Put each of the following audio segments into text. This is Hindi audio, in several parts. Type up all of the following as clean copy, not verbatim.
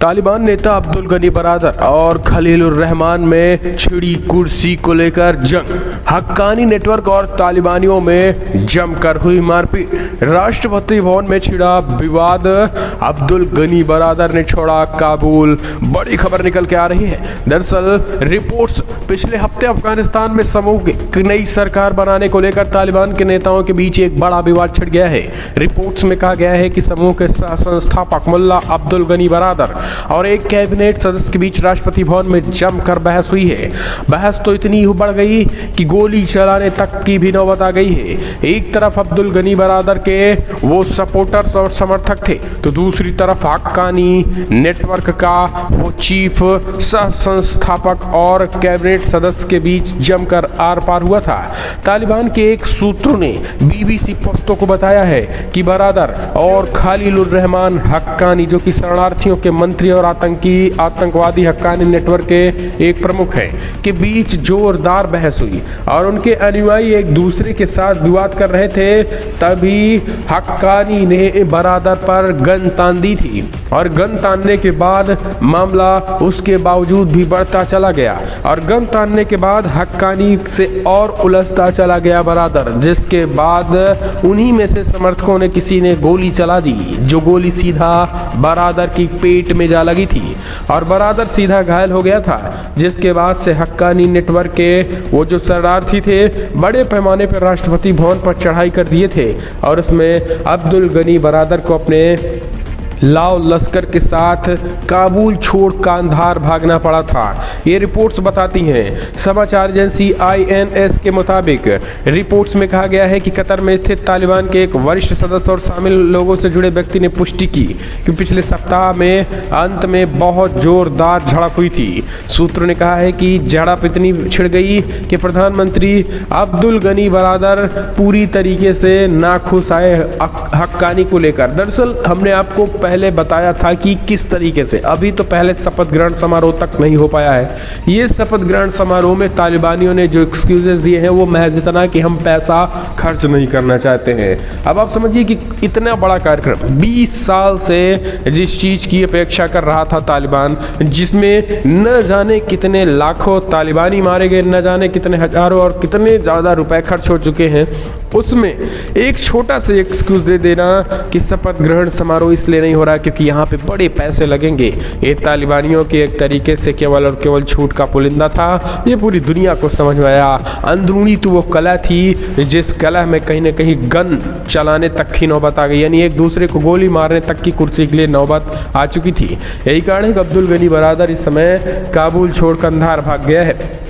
तालिबान नेता अब्दुल गनी बरादर और खलीलुर रहमान में छिड़ी कुर्सी को लेकर जंग। हक्कानी नेटवर्क और तालिबानियों में जमकर हुई मारपीट। राष्ट्रपति भवन में छिड़ा विवाद। अब्दुल गनी बरादर ने छोड़ा काबुल। बड़ी खबर निकल के आ रही है। दरअसल रिपोर्ट्स पिछले हफ्ते अफगानिस्तान में समूह की नई सरकार बनाने को लेकर तालिबान के नेताओं के बीच एक बड़ा विवाद छिड़ गया है। रिपोर्ट्स में कहा गया है कि समूह के संस्थापक मुल्ला अब्दुल गनी बरादर और एक कैबिनेट सदस्य के बीच राष्ट्रपति भवन में जमकर बहस हुई है। बहस तो इतनी बढ़ गई कि गोली चलाने तक की भी नौबत आ गई है। एक तरफ अब्दुल गनी बरादर के वो सपोर्टर्स और समर्थक थे, तो दूसरी तरफ हक्कानी नेटवर्क का वो चीफ सह संस्थापक और कैबिनेट सदस्य के बीच जमकर आर पार हुआ था। तालिबान के एक सूत्रों ने BBC पश्तो को बताया है कि बरादर और खलीलुर रहमान हक्कानी, जो कि शरणार्थियों के मंत्री और आतंकवादी हक्कानी नेटवर्क के एक प्रमुख हैं, के बीच जोरदार बहस हुई और उनके अनुयायी एक दूसरे के साथ विवाद कर रहे थे। तभी हक्कानी ने बरादर पर गन तान दी थी और गन तानने के बाद मामला उसके बावजूद भी बढ़ता चला गया और गन तानने के बाद हक्कानी से और उलझता चला गया बरादर, जिसके बाद उन्हीं में से समर्थकों ने किसी ने गोली चला दी, जो गोली सीधा बरादर की पेट में जा लगी थी और बरादर सीधा घायल हो गया था। जिसके बाद से हक्कानी नेटवर्क के वो जो शरणार्थी थे बड़े पैमाने पर राष्ट्रपति भवन पर चढ़ाई कर दिए थे और उसमें अब्दुल गनी बरादर को अपने लाओ लश्कर के साथ काबुल छोड़ कांधार भागना पड़ा था। ये रिपोर्ट्स बताती हैं। समाचार एजेंसी INS के मुताबिक रिपोर्ट्स में कहा गया है कि कतर में स्थित तालिबान के एक वरिष्ठ सदस्य और शामिल लोगों से जुड़े व्यक्ति ने पुष्टि की कि पिछले सप्ताह में अंत में बहुत जोरदार झड़प हुई थी। सूत्रों ने कहा है कि झड़प इतनी छिड़ गई कि प्रधानमंत्री अब्दुल गनी बरादर पूरी तरीके से नाखुश आए हक्कानी को लेकर। दरअसल हमने आपको पहले बताया था कि किस तरीके से अभी तो पहले शपथ ग्रहण समारोह तक नहीं हो पाया है। ये शपथ ग्रहण समारोह में तालिबानियों ने जो एक्सक्यूजेस दिए हैं वो महज इतना कि हम पैसा खर्च नहीं करना चाहते हैं। अब आप समझिए कि इतना बड़ा कार्यक्रम 20 साल से जिस चीज़ की अपेक्षा कर रहा था तालिबान, जिसमें न जाने कितने लाखों तालिबानी मारे गए, न जाने कितने हजारों और कितने ज़्यादा रुपए खर्च हो चुके हैं, उसमें एक छोटा सा एक्सक्यूज दे देना कि शपथ ग्रहण समारोह इसलिए नहीं हो रहा क्योंकि यहाँ पे बड़े पैसे लगेंगे। ये तालिबानियों के एक तरीके से केवल और केवल झूठ का पुलिंदा था। ये पूरी दुनिया को समझ में आया। अंदरूनी तो वो कला थी जिस कला में कहीं ना कहीं गन चलाने तक की नौबत आ गई, यानी एक दूसरे को गोली मारने तक की कुर्सी के लिए नौबत आ चुकी थी। यही कारण है कि अब्दुल गनी बरादर इस समय काबुल छोड़ कंधार भाग गया है।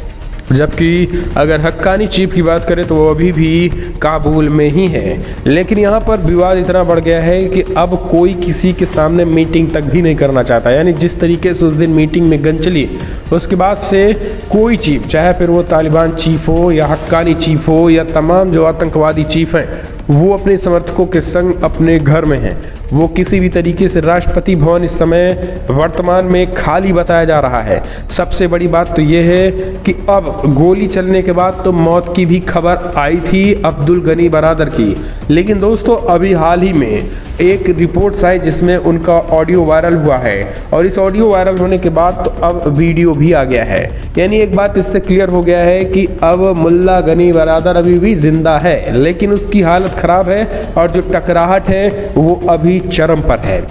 जबकि अगर हक्कानी चीफ की बात करें तो वो अभी भी काबुल में ही है। लेकिन यहाँ पर विवाद इतना बढ़ गया है कि अब कोई किसी के सामने मीटिंग तक भी नहीं करना चाहता। यानी जिस तरीके से उस दिन मीटिंग में गन चली, उसके बाद से कोई चीफ, चाहे फिर वो तालिबान चीफ हो या हक्कानी चीफ हो या तमाम जो आतंकवादी चीफ हैं, वो अपने समर्थकों के संग अपने घर में हैं। वो किसी भी तरीके से राष्ट्रपति भवन इस समय वर्तमान में खाली बताया जा रहा है। सबसे बड़ी बात तो ये है कि अब गोली चलने के बाद तो मौत की भी खबर आई थी अब्दुल गनी बरादर की, लेकिन दोस्तों अभी हाल ही में एक रिपोर्ट आई जिसमें उनका ऑडियो वायरल हुआ है और इस ऑडियो वायरल होने के बाद तो अब वीडियो भी आ गया है। यानी एक बात इससे क्लियर हो गया है कि अब मुल्ला गनी बरादर अभी भी जिंदा है, लेकिन उसकी हालत खराब है और जो टकराहट है वो अभी चरम पर है,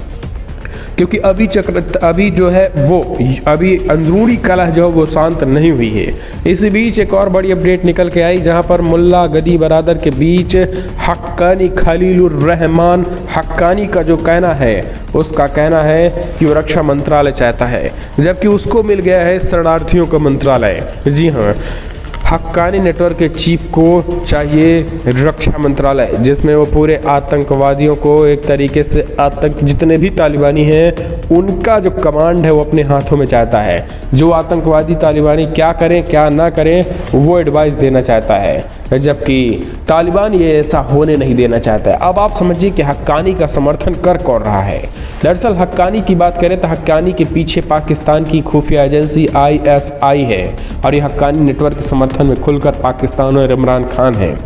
क्योंकि अभी जो है वो अभी अंदरूनी कलह जो वो शांत नहीं हुई है। इसी बीच एक और बड़ी अपडेट निकल के आई जहां पर मुल्ला गनी बरादर के बीच हक्कानी खलीलुर रहमान हक्कानी का जो कहना है, उसका कहना है कि वो रक्षा मंत्रालय चाहता है, जबकि उसको मिल गया है शरणार्थियों का मंत्रालय। जी हाँ, हक्कानी नेटवर्क के चीफ को चाहिए रक्षा मंत्रालय, जिसमें वो पूरे आतंकवादियों को एक तरीके से जितने भी तालिबानी हैं उनका जो कमांड है वो अपने हाथों में चाहता है। जो आतंकवादी तालिबानी क्या करें क्या ना करें वो एडवाइस देना चाहता है, जबकि तालिबान ये ऐसा होने नहीं देना चाहता है। अब आप समझिए कि हक्कानी का समर्थन कर कौन रहा है। दरअसल हक्कानी की बात करें तो हक्कानी के पीछे पाकिस्तान की खुफिया एजेंसी ISI है और ये हक्कानी नेटवर्क के समर्थन में खुलकर पाकिस्तान और इमरान खान है।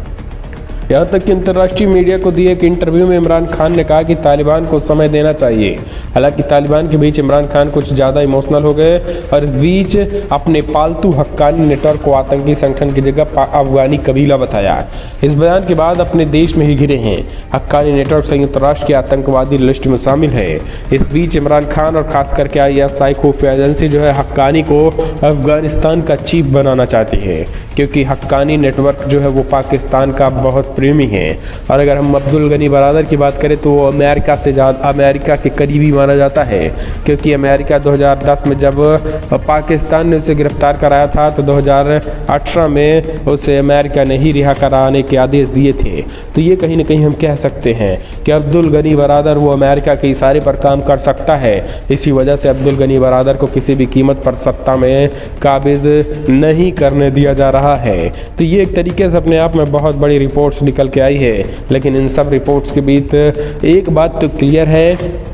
यहाँ तक कि अंतर्राष्ट्रीय मीडिया को दिए एक इंटरव्यू में इमरान खान ने कहा कि तालिबान को समय देना चाहिए। हालांकि तालिबान के बीच इमरान खान कुछ ज़्यादा इमोशनल हो गए और इस बीच अपने पालतू हक्कानी नेटवर्क को आतंकी संगठन की जगह अफगानी कबीला बताया। इस बयान के बाद अपने देश में ही घिरे हैं। हक्कानी नेटवर्क संयुक्त राष्ट्र की आतंकवादी लिस्ट में शामिल है। इस बीच इमरान खान और खास करके ISI खुफिया एजेंसी जो है हक्कानी को अफगानिस्तान का चीफ बनाना चाहती है, क्योंकि हक्कानी नेटवर्क जो है वो पाकिस्तान का बहुत प्रेमी है। और अगर हम अब्दुल गनी बरादर की बात करें तो वो अमेरिका से ज़्यादा अमेरिका के करीबी माना जाता है, क्योंकि अमेरिका 2010 में जब पाकिस्तान ने उसे गिरफ्तार कराया था तो 2018 में उसे अमेरिका ने ही रिहा कराने के आदेश दिए थे। तो ये कहीं ना कहीं हम कह सकते हैं कि अब्दुल गनी बरादर वो अमेरिका के इशारे पर काम कर सकता है। इसी वजह से अब्दुल गनी बरादर को किसी भी कीमत पर सत्ता में काबिज नहीं करने दिया जा रहा है। तो ये एक तरीके से अपने आप में बहुत बड़ी रिपोर्ट्स निकल के आई है, लेकिन इन सब रिपोर्ट्स के बीच एक बात तो क्लियर है,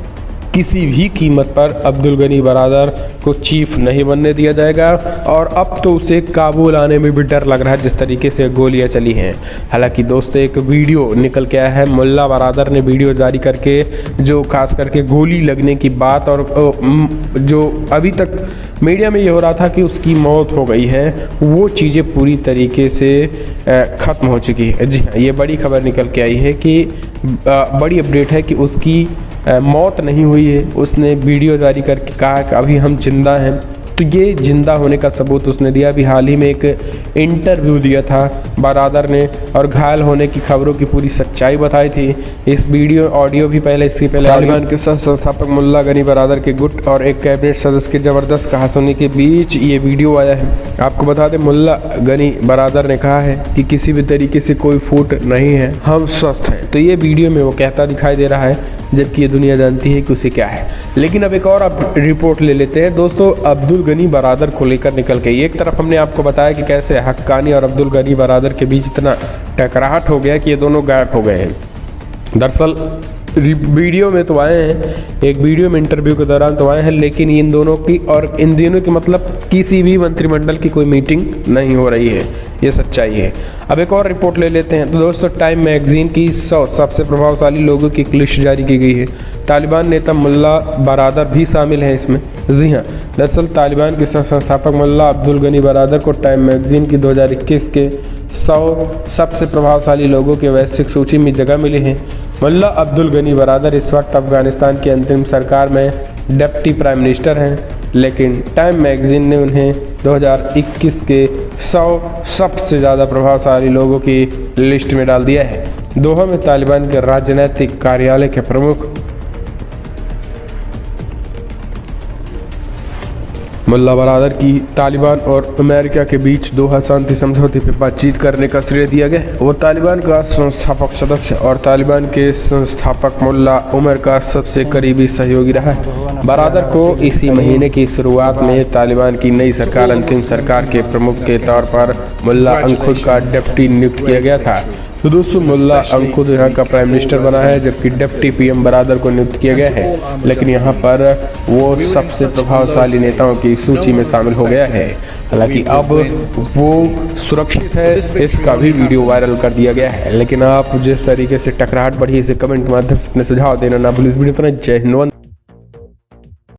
किसी भी कीमत पर अब्दुल गनी बरादर को चीफ नहीं बनने दिया जाएगा। और अब तो उसे काबू लाने में भी डर लग रहा है जिस तरीके से गोलियां चली हैं। हालांकि दोस्तों एक वीडियो निकल के आया है, मुल्ला बरादर ने वीडियो जारी करके जो खास करके गोली लगने की बात और जो अभी तक मीडिया में ये हो रहा था कि उसकी मौत हो गई है, वो चीज़ें पूरी तरीके से ख़त्म हो चुकी है। जी हाँ, ये बड़ी खबर निकल के आई है कि बड़ी अपडेट है कि उसकी मौत नहीं हुई है। उसने वीडियो जारी करके कहा कि अभी हम जिंदा हैं। तो ये जिंदा होने का सबूत उसने दिया। अभी हाल ही में एक इंटरव्यू दिया था बरादर ने और घायल होने की खबरों की पूरी सच्चाई बताई थी। इस वीडियो ऑडियो भी इसके पहले तालिबान के संस्थापक मुल्ला गनी बरादर के गुट और एक कैबिनेट सदस्य के ज़बरदस्त कहासुनी के बीच ये वीडियो आया है। आपको बता दें, मुल्ला गनी बरादर ने कहा है कि किसी भी तरीके से कोई फूट नहीं है, हम स्वस्थ हैं। तो ये वीडियो में वो कहता दिखाई दे रहा है, जबकि ये दुनिया जानती है कि उसे क्या है। लेकिन अब एक और रिपोर्ट ले लेते हैं दोस्तों अब्दुल गनी बरादर को लेकर निकल के। एक तरफ हमने आपको बताया कि कैसे हक्कानी और अब्दुल गनी बरादर के बीच इतना टकराहट हो गया कि ये दोनों गायब हो गए हैं। दरअसल वीडियो में तो आए हैं, एक वीडियो में इंटरव्यू के दौरान तो आए हैं, लेकिन इन दोनों की मतलब किसी भी मंत्रिमंडल की कोई मीटिंग नहीं हो रही है। ये सच्चाई है। अब एक और रिपोर्ट ले लेते हैं। तो दोस्तों टाइम मैगजीन की 100 सबसे प्रभावशाली लोगों की एक लिस्ट जारी की गई है। तालिबान नेता मुल्ला बरादर भी शामिल है इसमें। जी हाँ, दरअसल तालिबान के संस्थापक मुल्ला अब्दुल गनी बरादर को टाइम मैगजीन की 2021 के 100 सबसे प्रभावशाली लोगों के वैश्विक सूची में जगह मिली है। मुल्ला अब्दुल गनी बरादर इस वक्त अफगानिस्तान की अंतरिम सरकार में डिप्टी प्राइम मिनिस्टर हैं, लेकिन टाइम मैगजीन ने उन्हें 2021 के 100 सबसे ज़्यादा प्रभावशाली लोगों की लिस्ट में डाल दिया है। दोहा में तालिबान के राजनैतिक कार्यालय के प्रमुख मुल्ला बरादर की तालिबान और अमेरिका के बीच दोहा शांति समझौते पर बातचीत करने का श्रेय दिया गया। वो तालिबान का संस्थापक सदस्य और तालिबान के संस्थापक मुल्ला उमर का सबसे करीबी सहयोगी रहा है। बरादर को इसी महीने की शुरुआत में तालिबान की नई सरकार अंतिम सरकार के प्रमुख के तौर पर मुल्ला अंखुद का डिप्टी नियुक्त किया गया था। तो दोस्तों मुल्ला अंखुद यहाँ का प्राइम मिनिस्टर बना है, जबकि डिप्टी PM बरादर को नियुक्त किया गया है। लेकिन यहाँ पर वो सबसे प्रभावशाली नेताओं की सूची में शामिल हो गया है। हालांकि अब वो सुरक्षित है, इसका भी वीडियो वायरल कर दिया गया है। लेकिन आप जिस तरीके से टकराहट बढ़ी, इसे कमेंट के माध्यम से अपने सुझाव देना ना भूलिए। इस वीडियो पर जय हिंद।